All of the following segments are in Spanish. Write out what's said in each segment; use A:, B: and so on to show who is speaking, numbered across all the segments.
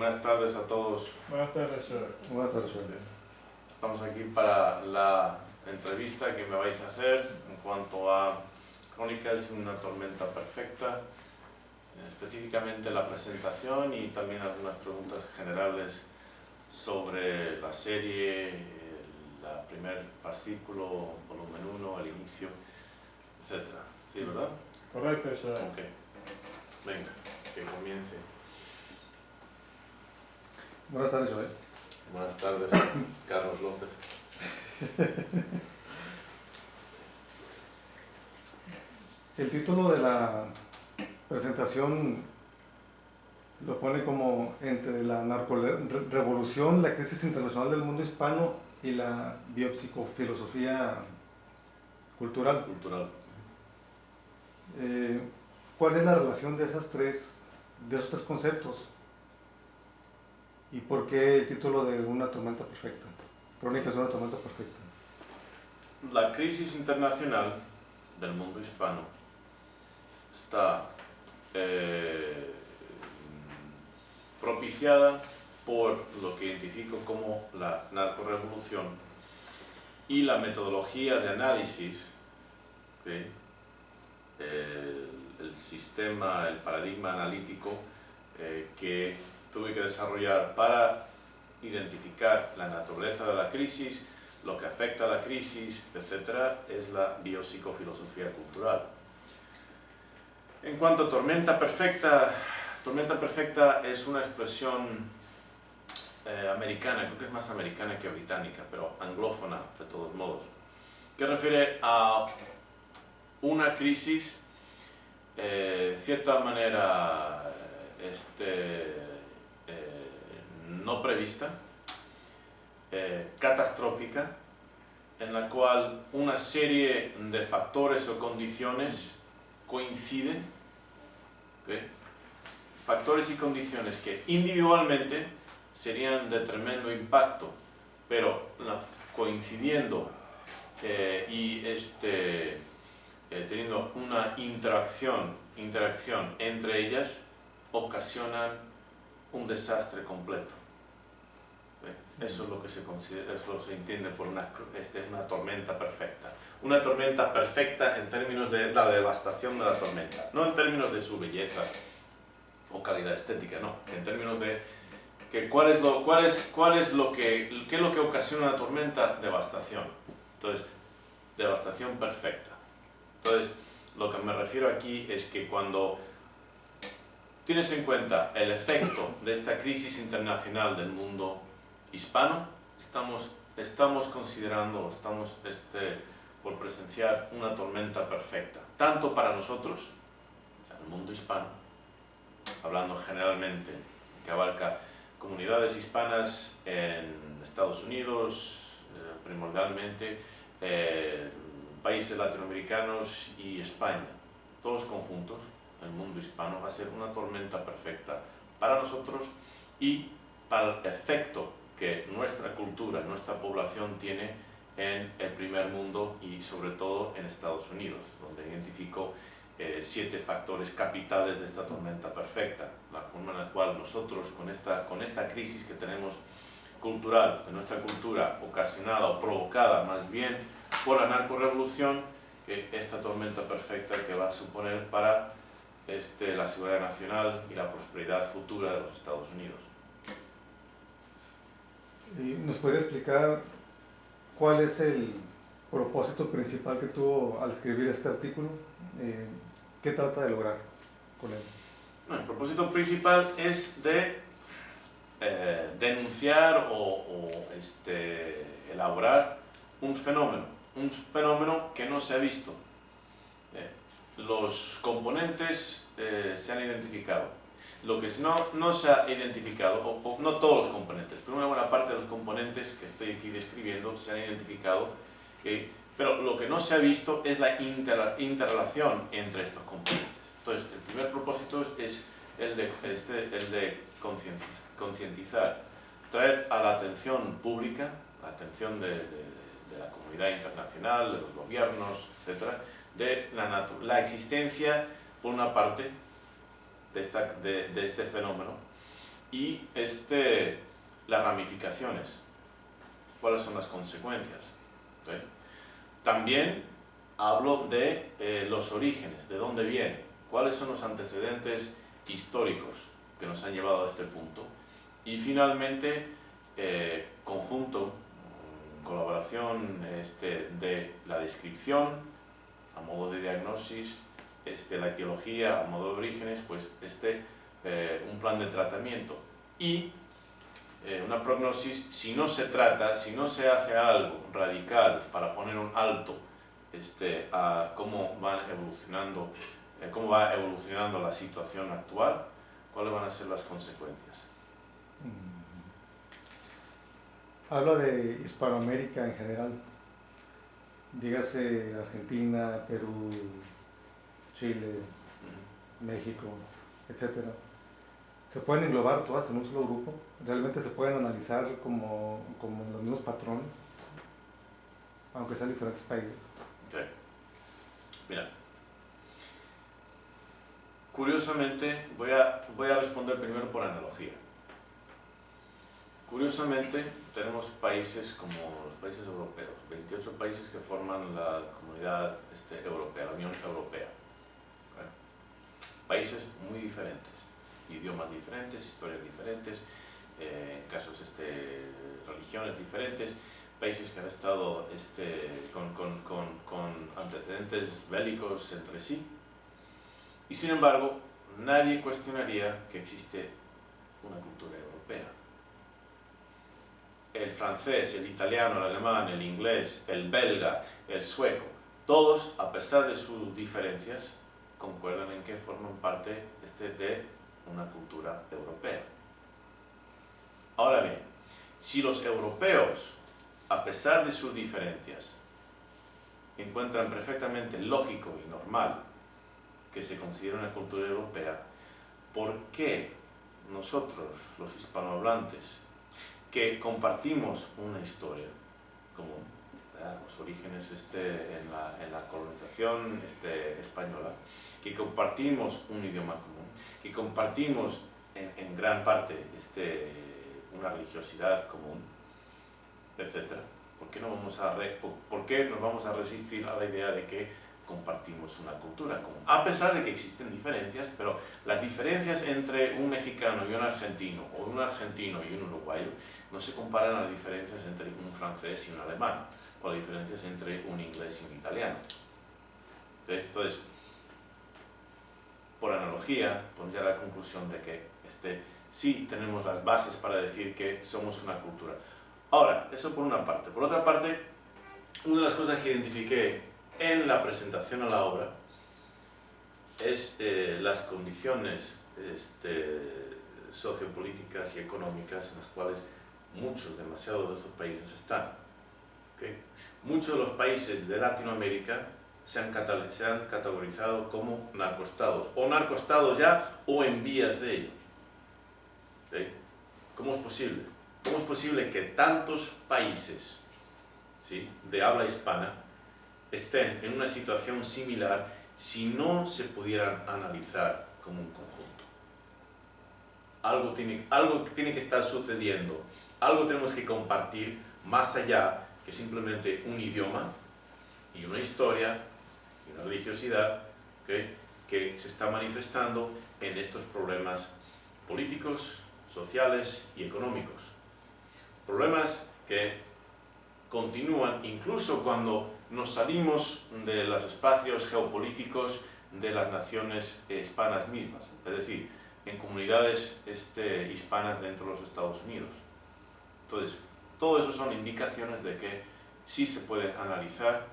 A: Buenas tardes a todos.
B: Buenas tardes, Joel.
C: Buenas tardes, Joel.
A: Estamos aquí para la entrevista que me vais a hacer en cuanto a Crónicas de una tormenta perfecta, específicamente la presentación y también algunas preguntas generales sobre la serie, el primer fascículo, volumen 1, el inicio, etc. ¿Sí, verdad?
B: Correcto, Joel.
A: Ok. Venga, que comience.
C: Buenas tardes, Joel.
A: Buenas tardes, Carlos López.
C: El título de la presentación lo pone como entre la narcorevolución, la crisis internacional del mundo hispano y la biopsicofilosofía cultural. ¿Cuál es la relación de esos tres conceptos? ¿Y por qué el título de Una tormenta perfecta? Crónicas de una tormenta perfecta.
A: La crisis internacional del mundo hispano está propiciada por lo que identifico como la narcorrevolución y la metodología de análisis, ¿sí? El sistema, el paradigma analítico que tuve que desarrollar para identificar la naturaleza de la crisis, lo que afecta a la crisis, etc., es la biopsicofilosofía cultural. En cuanto a tormenta perfecta es una expresión americana, creo que es más americana que británica, pero anglófona de todos modos, que refiere a una crisis cierta manera no prevista, catastrófica, en la cual una serie de factores o condiciones coinciden, ¿okay? Factores y condiciones que individualmente serían de tremendo impacto, pero coincidiendo y teniendo una interacción entre ellas, ocasionan un desastre completo. Eso es lo que se considera, eso se entiende por una tormenta perfecta. Una tormenta perfecta en términos de la devastación de la tormenta, no en términos de su belleza o calidad estética, no, en términos de que qué es lo que ocasiona una tormenta. Devastación. Entonces, devastación perfecta. Entonces, lo que me refiero aquí es que cuando tienes en cuenta el efecto de esta crisis internacional del mundo hispano, estamos considerando, estamos por presenciar una tormenta perfecta, tanto para nosotros, o sea, el mundo hispano, hablando generalmente, que abarca comunidades hispanas en Estados Unidos, primordialmente, países latinoamericanos y España, todos conjuntos. El mundo hispano va a ser una tormenta perfecta para nosotros y para el efecto que nuestra cultura, nuestra población tiene en el primer mundo y sobre todo en Estados Unidos, donde identifico 7 factores capitales de esta tormenta perfecta. La forma en la cual nosotros, con esta crisis que tenemos cultural, de nuestra cultura, ocasionada o provocada más bien por la narcorrevolución, que esta tormenta perfecta que va a suponer para la seguridad nacional y la prosperidad futura de los Estados Unidos.
C: ¿Y nos puede explicar cuál es el propósito principal que tuvo al escribir este artículo? ¿Qué trata de lograr con él?
A: Bueno, el propósito principal es de denunciar o elaborar un fenómeno que no se ha visto. Los componentes se han identificado. Lo que no se ha identificado, o no todos los componentes, pero una buena parte de los componentes que estoy aquí describiendo se han identificado, pero lo que no se ha visto es la interrelación entre estos componentes. Entonces, el primer propósito es el de concientizar, traer a la atención pública, la atención de la comunidad internacional, de los gobiernos, etc., de la existencia, por una parte, de este fenómeno y las ramificaciones, cuáles son las consecuencias. ¿Sí? También hablo de los orígenes, de dónde viene, cuáles son los antecedentes históricos que nos han llevado a este punto. Y finalmente, conjunto, colaboración de la descripción a modo de diagnosis, la etiología a modo de orígenes, pues un plan de tratamiento y una prognosis si no se trata, si no se hace algo radical para poner un alto a cómo va evolucionando la situación actual, cuáles van a ser las consecuencias.
C: Habla de Hispanoamérica en general, dígase Argentina, Perú, Chile, México, etc. ¿Se pueden englobar todas en un solo grupo? ¿Realmente se pueden analizar como los mismos patrones, aunque sean diferentes países?
A: Okay. Mira, curiosamente, voy a responder primero por analogía. Curiosamente, tenemos países como los países europeos, 28 países que forman la comunidad europea, la Unión Europea. ¿Okay? Países muy diferentes, idiomas diferentes, historias diferentes, casos religiones diferentes, países que han estado con antecedentes bélicos entre sí. Y sin embargo, nadie cuestionaría que existe una cultura europea. El francés, el italiano, el alemán, el inglés, el belga, el sueco, todos, a pesar de sus diferencias, concuerdan en que forman parte de una cultura europea. Ahora bien, si los europeos, a pesar de sus diferencias, encuentran perfectamente lógico y normal que se considere una cultura europea, ¿por qué nosotros, los hispanohablantes, que compartimos una historia común, los orígenes en la colonización española, que compartimos un idioma común, que compartimos en gran parte una religiosidad común, etc.? ¿Por qué nos vamos a resistir a la idea de que compartimos una cultura común? A pesar de que existen diferencias, pero las diferencias entre un mexicano y un argentino, o un argentino y un uruguayo, no se comparan a las diferencias entre un francés y un alemán, o las diferencias entre un inglés y un italiano. Entonces, por analogía, podemos llegar a la conclusión de que sí tenemos las bases para decir que somos una cultura. Ahora, eso por una parte. Por otra parte, una de las cosas que identifiqué en la presentación a la obra es las condiciones sociopolíticas y económicas en las cuales demasiados de estos países están. ¿Okay? Muchos de los países de Latinoamérica se han categorizado como narcoestados, o narcoestados ya, o en vías de ello. ¿Okay? ¿Cómo es posible? ¿Cómo es posible que tantos países, ¿sí?, de habla hispana estén en una situación similar si no se pudieran analizar como un conjunto? Algo tiene que estar sucediendo, algo tenemos que compartir más allá que simplemente un idioma y una historia y una religiosidad, ¿okay?, que se está manifestando en estos problemas políticos, sociales y económicos. Problemas que continúan incluso cuando nos salimos de los espacios geopolíticos de las naciones hispanas mismas, es decir, en comunidades hispanas dentro de los Estados Unidos. Entonces, todo eso son indicaciones de que sí se puede analizar,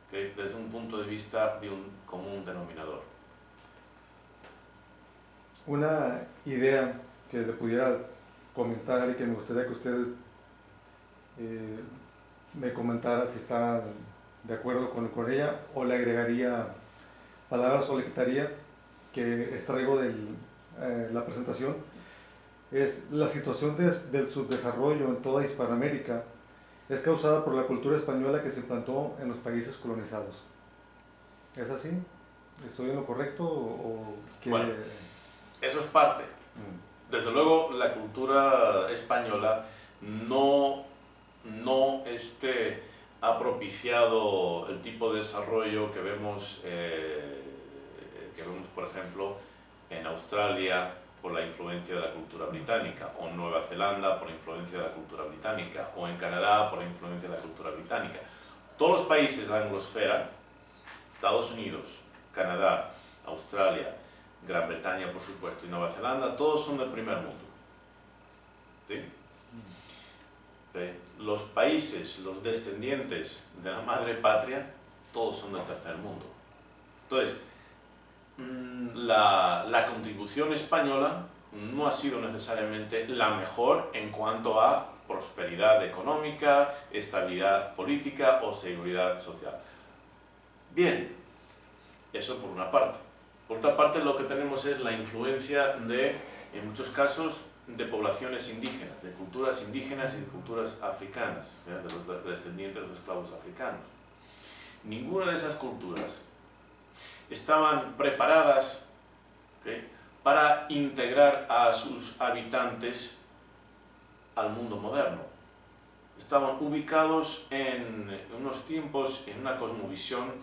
A: ¿okay?, desde un punto de vista de un común denominador.
C: Una idea que le pudiera comentar y que me gustaría que usted me comentara si está de acuerdo con ella, o le agregaría palabras o le quitaría, que extraigo de la presentación, es la situación del subdesarrollo en toda Hispanoamérica es causada por la cultura española que se implantó en los países colonizados. ¿Es así? ¿Estoy en lo correcto o qué?
A: Bueno, eso es parte. Desde luego, la cultura española no ha propiciado el tipo de desarrollo que vemos, por ejemplo, en Australia por la influencia de la cultura británica, o en Nueva Zelanda por la influencia de la cultura británica, o en Canadá por la influencia de la cultura británica. Todos los países de la anglosfera, Estados Unidos, Canadá, Australia, Gran Bretaña, por supuesto, y Nueva Zelanda, todos son del primer mundo. ¿Sí? Los países, los descendientes de la madre patria, todos son del tercer mundo. Entonces, la contribución española no ha sido necesariamente la mejor en cuanto a prosperidad económica, estabilidad política o seguridad social. Bien, eso por una parte. Por otra parte, lo que tenemos es la influencia de, en muchos casos, de poblaciones indígenas, de culturas indígenas y de culturas africanas, de los descendientes de los esclavos africanos. Ninguna de esas culturas estaban preparadas, ¿okay?, para integrar a sus habitantes al mundo moderno. Estaban ubicados en unos tiempos, en una cosmovisión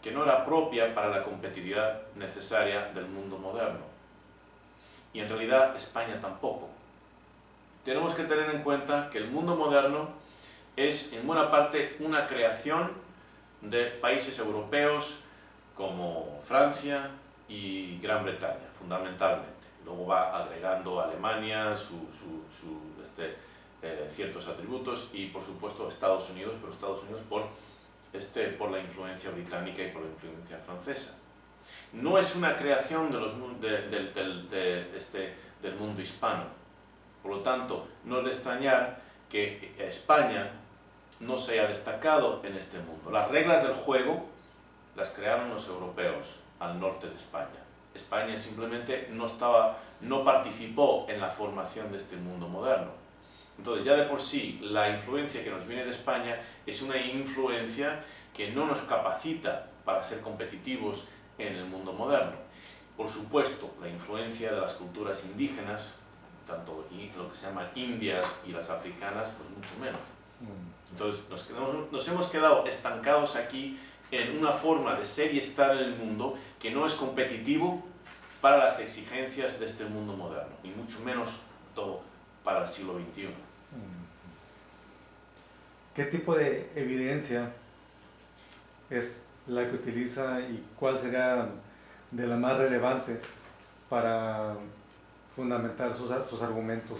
A: que no era propia para la competitividad necesaria del mundo moderno. Y en realidad España tampoco. Tenemos que tener en cuenta que el mundo moderno es en buena parte una creación de países europeos como Francia y Gran Bretaña, fundamentalmente. Luego va agregando Alemania ciertos atributos y, por supuesto, Estados Unidos, pero Estados Unidos por la influencia británica y por la influencia francesa. No es una creación del mundo hispano. Por lo tanto, no es de extrañar que España no se haya destacado en este mundo. Las reglas del juego las crearon los europeos al norte de España. España simplemente no participó en la formación de este mundo moderno. Entonces, ya de por sí, la influencia que nos viene de España es una influencia que no nos capacita para ser competitivos en el mundo moderno. Por supuesto, la influencia de las culturas indígenas, tanto lo que se llaman indias y las africanas, pues mucho menos. Entonces, nos hemos quedado estancados aquí en una forma de ser y estar en el mundo que no es competitivo para las exigencias de este mundo moderno, y mucho menos todo para el siglo XXI.
C: ¿Qué tipo de evidencia es la que utiliza y cuál sería de la más relevante para fundamentar sus argumentos?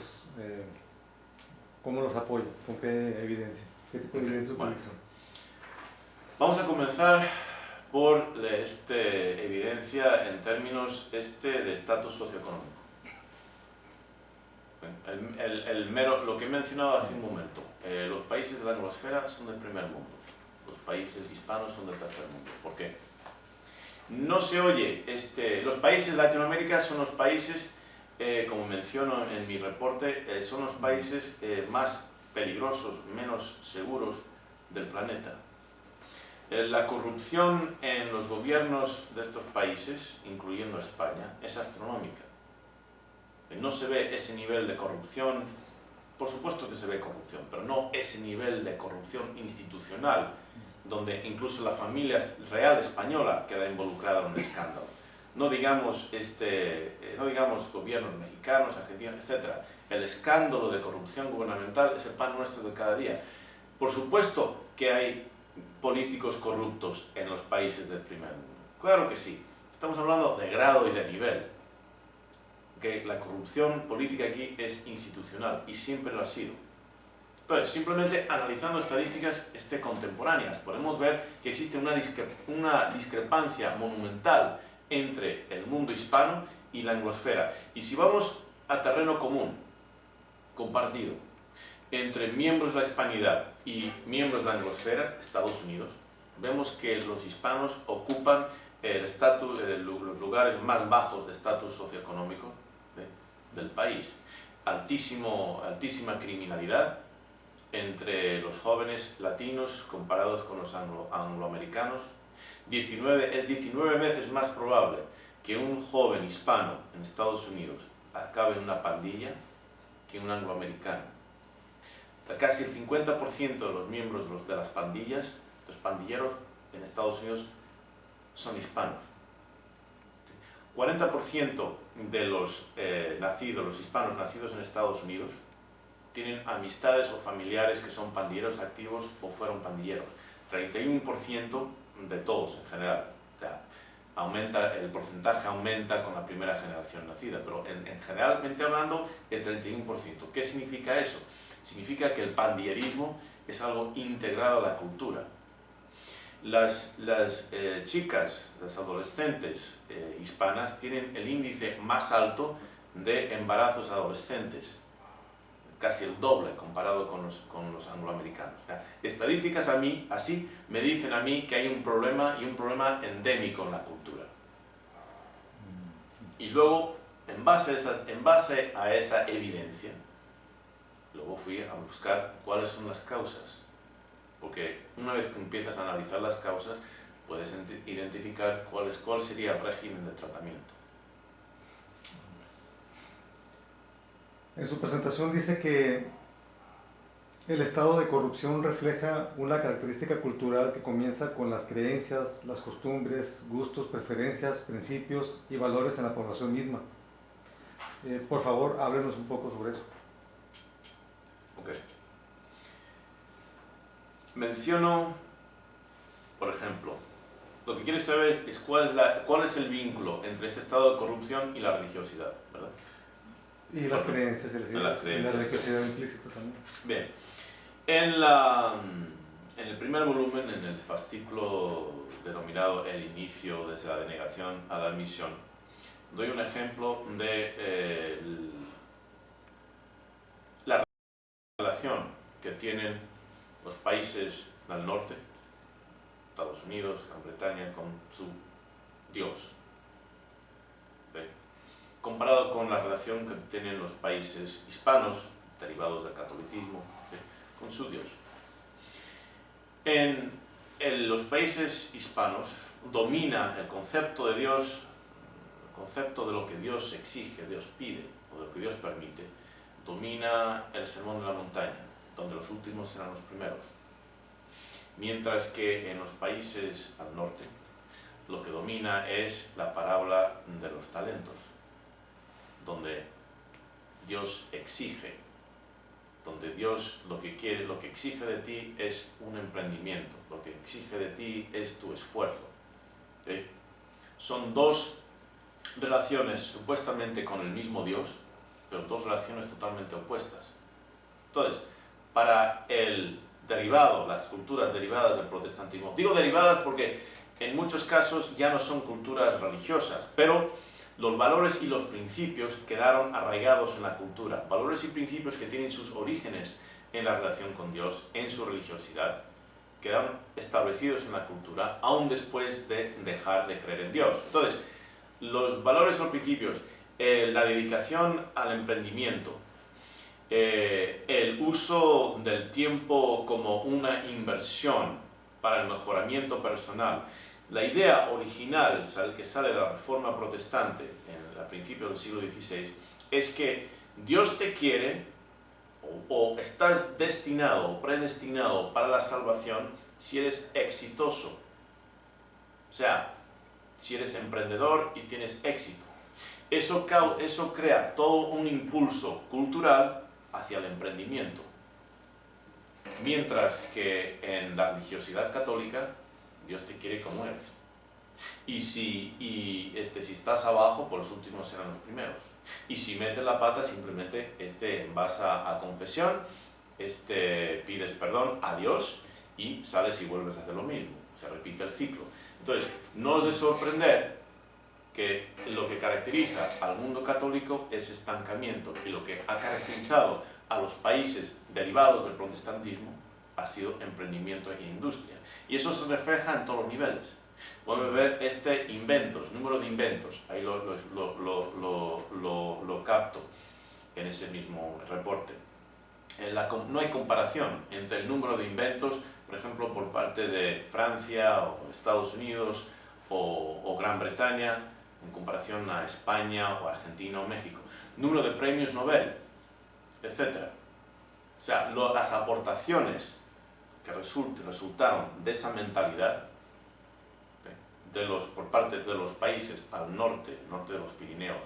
C: ¿Cómo los apoya? ¿Con qué evidencia? ¿Qué tipo de evidencia utiliza?
A: Vamos a comenzar por evidencia en términos de estatus socioeconómico. Lo que he mencionado hace un momento, los países de la anglosfera son del primer mundo, los países hispanos son del tercer mundo. ¿Por qué? No se oye, los países de Latinoamérica son los países, como menciono en mi reporte, son los países más peligrosos, menos seguros del planeta. La corrupción en los gobiernos de estos países, incluyendo España, es astronómica. No se ve ese nivel de corrupción, por supuesto que se ve corrupción, pero no ese nivel de corrupción institucional, donde incluso la familia real española queda involucrada en un escándalo. No digamos gobiernos mexicanos, argentinos, etc. El escándalo de corrupción gubernamental es el pan nuestro de cada día. Por supuesto que hay políticos corruptos en los países del primer mundo. Claro que sí. Estamos hablando de grado y de nivel. Que la corrupción política aquí es institucional y siempre lo ha sido. Entonces, simplemente analizando estadísticas contemporáneas, podemos ver que existe una discrepancia monumental entre el mundo hispano y la anglosfera. Y si vamos a terreno común, compartido, entre miembros de la hispanidad y miembros de la anglosfera, Estados Unidos, vemos que los hispanos ocupan los lugares más bajos de estatus socioeconómico del país. Altísima criminalidad entre los jóvenes latinos comparados con los angloamericanos. Es 19 veces más probable que un joven hispano en Estados Unidos acabe en una pandilla que un angloamericano. Casi el 50% de los miembros de las pandillas, los pandilleros en Estados Unidos, son hispanos. 40% de los hispanos nacidos en Estados Unidos, tienen amistades o familiares que son pandilleros activos o fueron pandilleros. 31% de todos en general. O sea, el porcentaje aumenta con la primera generación nacida, pero generalmente hablando, el 31%. ¿Qué significa eso? Significa que el pandillerismo es algo integrado a la cultura. Las chicas, las adolescentes hispanas tienen el índice más alto de embarazos adolescentes, casi el doble comparado con los angloamericanos. O sea, estadísticas así me dicen a mí que hay un problema, y un problema endémico en la cultura. Y luego, en base a esa evidencia, luego fui a buscar cuáles son las causas. Porque una vez que empiezas a analizar las causas, puedes identificar cuál sería el régimen de tratamiento.
C: En su presentación dice que el estado de corrupción refleja una característica cultural que comienza con las creencias, las costumbres, gustos, preferencias, principios y valores en la población misma. Por favor, háblenos un poco sobre eso.
A: Okay. Menciono, por ejemplo, lo que quieres saber es cuál es el vínculo entre este estado de corrupción y la religiosidad, ¿verdad?
C: Y las creencias,
A: y la
C: religiosidad implícita también.
A: Bien, en el primer volumen, en el fascículo denominado El inicio desde la denegación a la admisión, doy un ejemplo de la relación que tienen los países del norte, Estados Unidos, Gran Bretaña, con su Dios, ¿ve? Comparado con la relación que tienen los países hispanos, derivados del catolicismo, ¿ve? Con su Dios. En los países hispanos domina el concepto de Dios, el concepto de lo que Dios exige, Dios pide, o de lo que Dios permite, domina el sermón de la montaña, donde los últimos serán los primeros. Mientras que en los países al norte, lo que domina es la parábola de los talentos, donde Dios exige, donde Dios lo que quiere, lo que exige de ti es un emprendimiento, lo que exige de ti es tu esfuerzo. ¿Sí? Son dos relaciones supuestamente con el mismo Dios, pero dos relaciones totalmente opuestas. Entonces, para las culturas derivadas del protestantismo, digo derivadas porque en muchos casos ya no son culturas religiosas, pero los valores y los principios quedaron arraigados en la cultura, valores y principios que tienen sus orígenes en la relación con Dios, en su religiosidad, quedaron establecidos en la cultura, aún después de dejar de creer en Dios. Entonces, los valores o principios, la dedicación al emprendimiento, el uso del tiempo como una inversión para el mejoramiento personal. La idea original que sale de la Reforma Protestante a principios del siglo XVI es que Dios te quiere o estás destinado o predestinado para la salvación si eres exitoso. O sea, si eres emprendedor y tienes éxito. Eso crea todo un impulso cultural hacia el emprendimiento. Mientras que en la religiosidad católica, Dios te quiere como eres. Y si estás abajo, pues los últimos serán los primeros. Y si metes la pata, simplemente vas a confesión, pides perdón a Dios y sales y vuelves a hacer lo mismo. Se repite el ciclo. Entonces, no es de sorprender que lo que caracteriza al mundo católico es estancamiento, y lo que ha caracterizado a los países derivados del protestantismo ha sido emprendimiento e industria. Y eso se refleja en todos los niveles. Podemos ver número de inventos, ahí lo capto en ese mismo reporte. No hay comparación entre el número de inventos, por ejemplo, por parte de Francia o Estados Unidos o Gran Bretaña, en comparación a España o Argentina o México. número de premios Nobel, etc. O sea, las aportaciones que resultaron de esa mentalidad por parte de los países al norte de los Pirineos,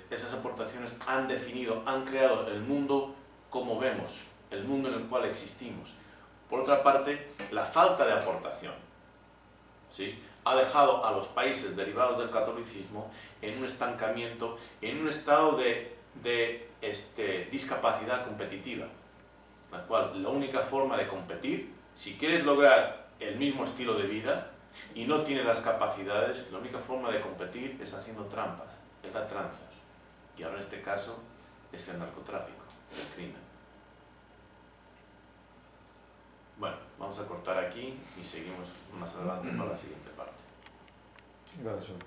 A: esas aportaciones han definido, han creado el mundo como vemos, el mundo en el cual existimos. Por otra parte, la falta de aportación, ¿sí?, ha dejado a los países derivados del catolicismo en un estancamiento, en un estado de discapacidad competitiva, la cual la única forma de competir, si quieres lograr el mismo estilo de vida y no tienes las capacidades, la única forma de competir es haciendo trampas, es la tranza. Y ahora en este caso es el narcotráfico, el crimen. Bueno, vamos a cortar aquí y seguimos más adelante para la siguiente parte.
C: Gracias.